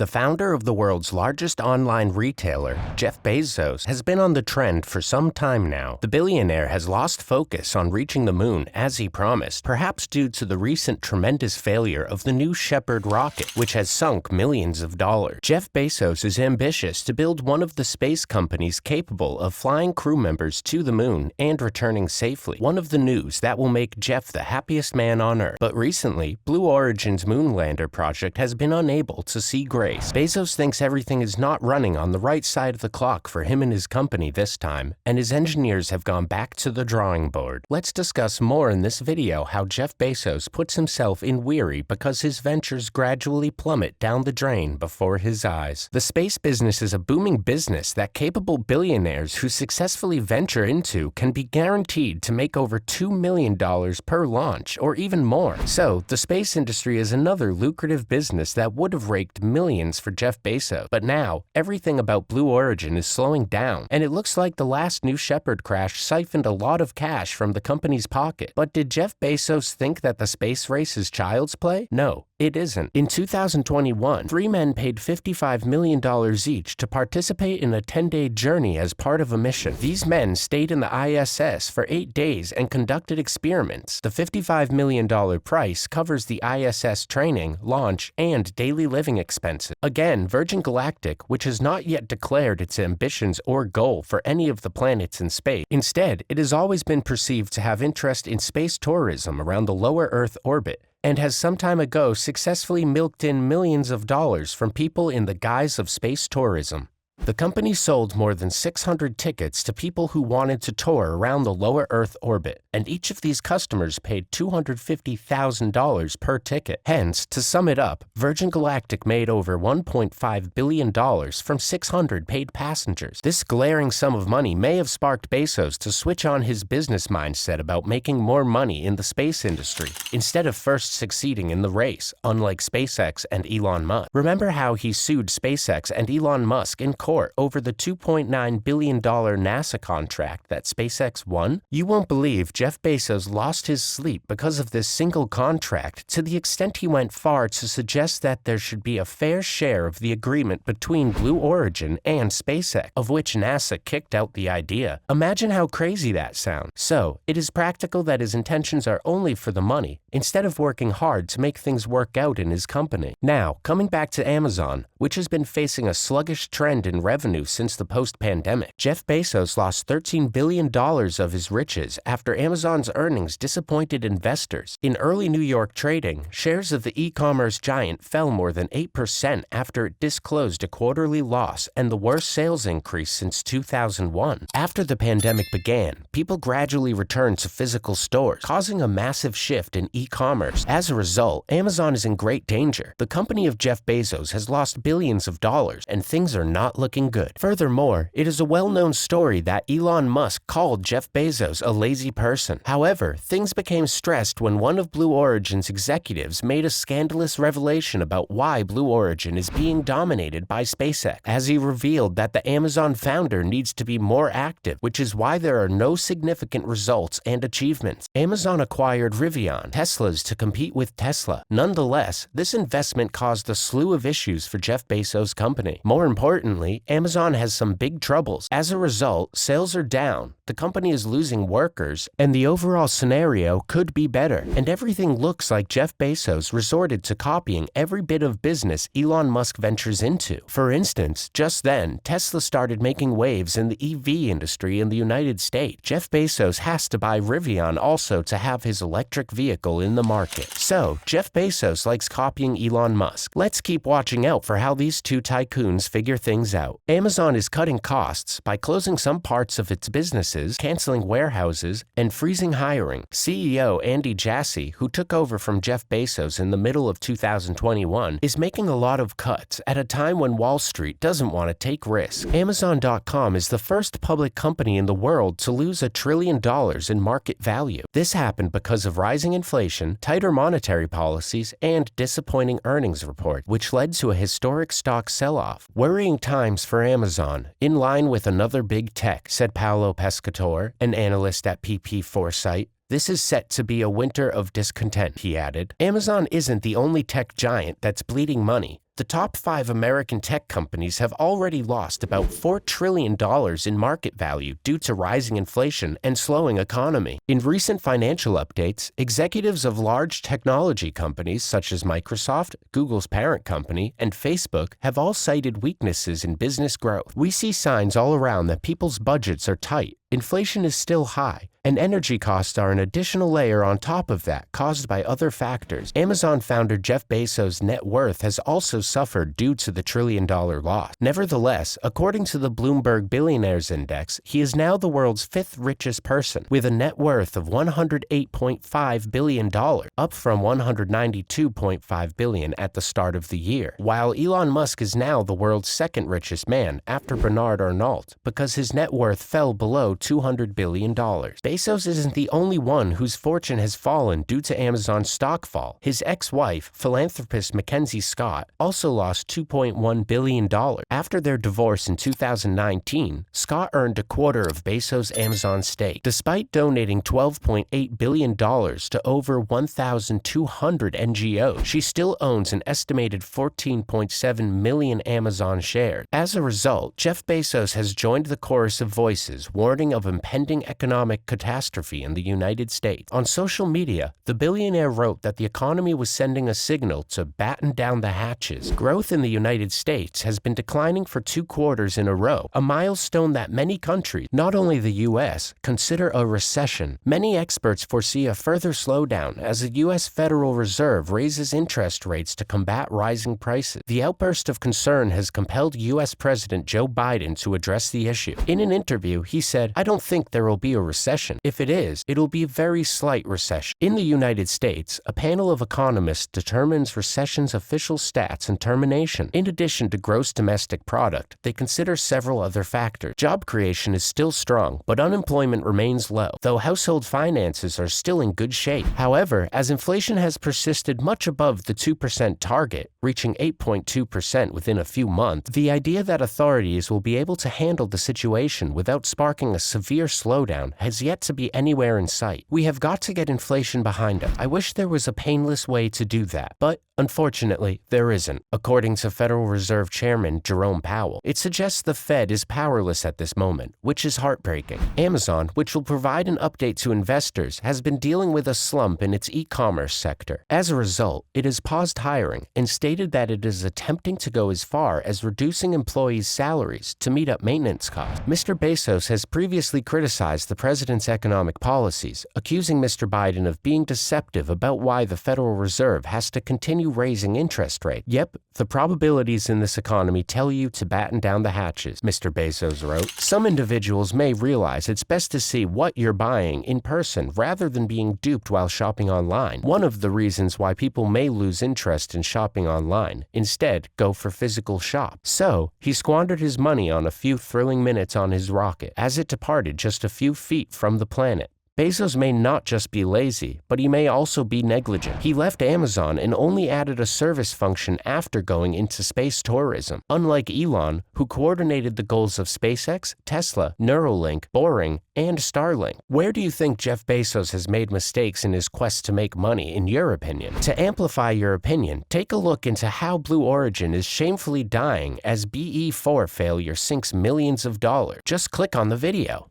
The founder of the world's largest online retailer, Jeff Bezos, has been on the trend for some time now. The billionaire has lost focus on reaching the moon as he promised, perhaps due to the recent tremendous failure of the new Shephard rocket, which has sunk millions of dollars. Jeff Bezos is ambitious to build one of the space companies capable of flying crew members to the moon and returning safely. One of the news that will make Jeff the happiest man on Earth. But recently, Blue Origin's Moonlander project has been unable to see grace. Bezos thinks everything is not running on the right side of the clock for him and his company this time, and his engineers have gone back to the drawing board. Let's discuss more in this video how Jeff Bezos puts himself in weary because his ventures gradually plummet down the drain before his eyes. The space business is a booming business that capable billionaires who successfully venture into can be guaranteed to make over $2 million per launch or even more. So, the space industry is another lucrative business that would have raked millions for Jeff Bezos. But now, everything about Blue Origin is slowing down, and it looks like the last New Shephard crash siphoned a lot of cash from the company's pocket. But did Jeff Bezos think that the space race is child's play? No. It isn't. In 2021, three men paid $55 million each to participate in a 10-day journey as part of a mission. These men stayed in the ISS for 8 days and conducted experiments. The $55 million price covers the ISS training, launch, and daily living expenses. Again, Virgin Galactic, which has not yet declared its ambitions or goal for any of the planets in space. Instead, it has always been perceived to have interest in space tourism around the lower Earth orbit, and has some time ago successfully milked in millions of dollars from people in the guise of space tourism. The company sold more than 600 tickets to people who wanted to tour around the lower Earth orbit, and each of these customers paid $250,000 per ticket. Hence, to sum it up, Virgin Galactic made over $1.5 billion from 600 paid passengers. This glaring sum of money may have sparked Bezos to switch on his business mindset about making more money in the space industry, instead of first succeeding in the race, unlike SpaceX and Elon Musk. Remember how he sued SpaceX and Elon Musk in court over the $2.9 billion NASA contract that SpaceX won? You won't believe Jeff Bezos lost his sleep because of this single contract, to the extent he went far to suggest that there should be a fair share of the agreement between Blue Origin and SpaceX, of which NASA kicked out the idea. Imagine how crazy that sounds. So, it is practical that his intentions are only for the money, instead of working hard to make things work out in his company. Now, coming back to Amazon, which has been facing a sluggish trend in revenue since the post-pandemic. Jeff Bezos lost $13 billion of his riches after Amazon's earnings disappointed investors. In early New York trading, shares of the e-commerce giant fell more than 8% after it disclosed a quarterly loss and the worst sales increase since 2001. After the pandemic began, people gradually returned to physical stores, causing a massive shift in e-commerce. As a result, Amazon is in great danger. The company of Jeff Bezos has lost billions of dollars, and things are not looking good. Furthermore, it is a well-known story that Elon Musk called Jeff Bezos a lazy person. However, things became stressed when one of Blue Origin's executives made a scandalous revelation about why Blue Origin is being dominated by SpaceX, as he revealed that the Amazon founder needs to be more active, which is why there are no significant results and achievements. Amazon acquired Rivian, Tesla's, to compete with Tesla. Nonetheless, this investment caused a slew of issues for Jeff Bezos' company. More importantly, Amazon has some big troubles. As a result, sales are down, the company is losing workers, and the overall scenario could be better. And everything looks like Jeff Bezos resorted to copying every bit of business Elon Musk ventures into. For instance, just then, Tesla started making waves in the EV industry in the United States. Jeff Bezos has to buy Rivian also to have his electric vehicle in the market. So, Jeff Bezos likes copying Elon Musk. Let's keep watching out for how these two tycoons figure things out. Amazon is cutting costs by closing some parts of its businesses, canceling warehouses, and freezing hiring. CEO Andy Jassy, who took over from Jeff Bezos in the middle of 2021, is making a lot of cuts at a time when Wall Street doesn't want to take risks. Amazon.com is the first public company in the world to lose $1 trillion in market value. This happened because of rising inflation, tighter monetary policies, and disappointing earnings report, which led to a historic stock sell-off. Worrying times for Amazon, in line with another big tech, said Paolo Pescatore, an analyst at PP Foresight. This is set to be a winter of discontent, he added. Amazon isn't the only tech giant that's bleeding money. The top 5 American tech companies have already lost about $4 trillion in market value due to rising inflation and slowing economy. In recent financial updates, executives of large technology companies such as Microsoft, Google's parent company, and Facebook have all cited weaknesses in business growth. We see signs all around that people's budgets are tight. Inflation is still high, and energy costs are an additional layer on top of that caused by other factors. Amazon founder Jeff Bezos' net worth has also suffered due to the trillion-dollar loss. Nevertheless, according to the Bloomberg Billionaires Index, he is now the world's 5th richest person, with a net worth of $108.5 billion, up from $192.5 billion at the start of the year, while Elon Musk is now the world's 2nd richest man after Bernard Arnault, because his net worth fell below $200 billion. Bezos isn't the only one whose fortune has fallen due to Amazon's stock fall. His ex-wife, philanthropist Mackenzie Scott, also lost $2.1 billion. After their divorce in 2019, Scott earned a quarter of Bezos' Amazon stake. Despite donating $12.8 billion to over 1,200 NGOs, she still owns an estimated 14.7 million Amazon shares. As a result, Jeff Bezos has joined the chorus of voices warning of impending economic catastrophe in the United States. On social media, the billionaire wrote that the economy was sending a signal to batten down the hatches. Growth in the United States has been declining for 2 quarters in a row, a milestone that many countries, not only the U.S., consider a recession. Many experts foresee a further slowdown as the U.S. Federal Reserve raises interest rates to combat rising prices. The outburst of concern has compelled U.S. President Joe Biden to address the issue. In an interview, he said, "I don't think there will be a recession. If it is, it'll be a very slight recession." In the United States, a panel of economists determines recession's official stats and termination. In addition to gross domestic product, they consider several other factors. Job creation is still strong, but unemployment remains low, though household finances are still in good shape. However, as inflation has persisted much above the 2% target, reaching 8.2% within a few months, the idea that authorities will be able to handle the situation without sparking a severe slowdown has yet to be anywhere in sight. We have got to get inflation behind us. I wish there was a painless way to do that, but unfortunately, there isn't. According to Federal Reserve Chairman Jerome Powell, it suggests the Fed is powerless at this moment, which is heartbreaking. Amazon, which will provide an update to investors, has been dealing with a slump in its e-commerce sector. As a result, it has paused hiring and stated that it is attempting to go as far as reducing employees' salaries to meet up maintenance costs. Mr. Bezos has previously criticized the president's economic policies, accusing Mr. Biden of being deceptive about why the Federal Reserve has to continue raising interest rates. Yep, the probabilities in this economy tell you to batten down the hatches, Mr. Bezos wrote. Some individuals may realize it's best to see what you're buying in person rather than being duped while shopping online. One of the reasons why people may lose interest in shopping online, instead go for physical shops. So, he squandered his money on a few thrilling minutes on his rocket as it departed just a few feet from the planet. Bezos may not just be lazy, but he may also be negligent. He left Amazon and only added a service function after going into space tourism, unlike Elon, who coordinated the goals of SpaceX, Tesla, Neuralink, Boring, and Starlink. Where do you think Jeff Bezos has made mistakes in his quest to make money, in your opinion? To amplify your opinion, take a look into how Blue Origin is shamefully dying as BE4 failure sinks millions of dollars. Just click on the video.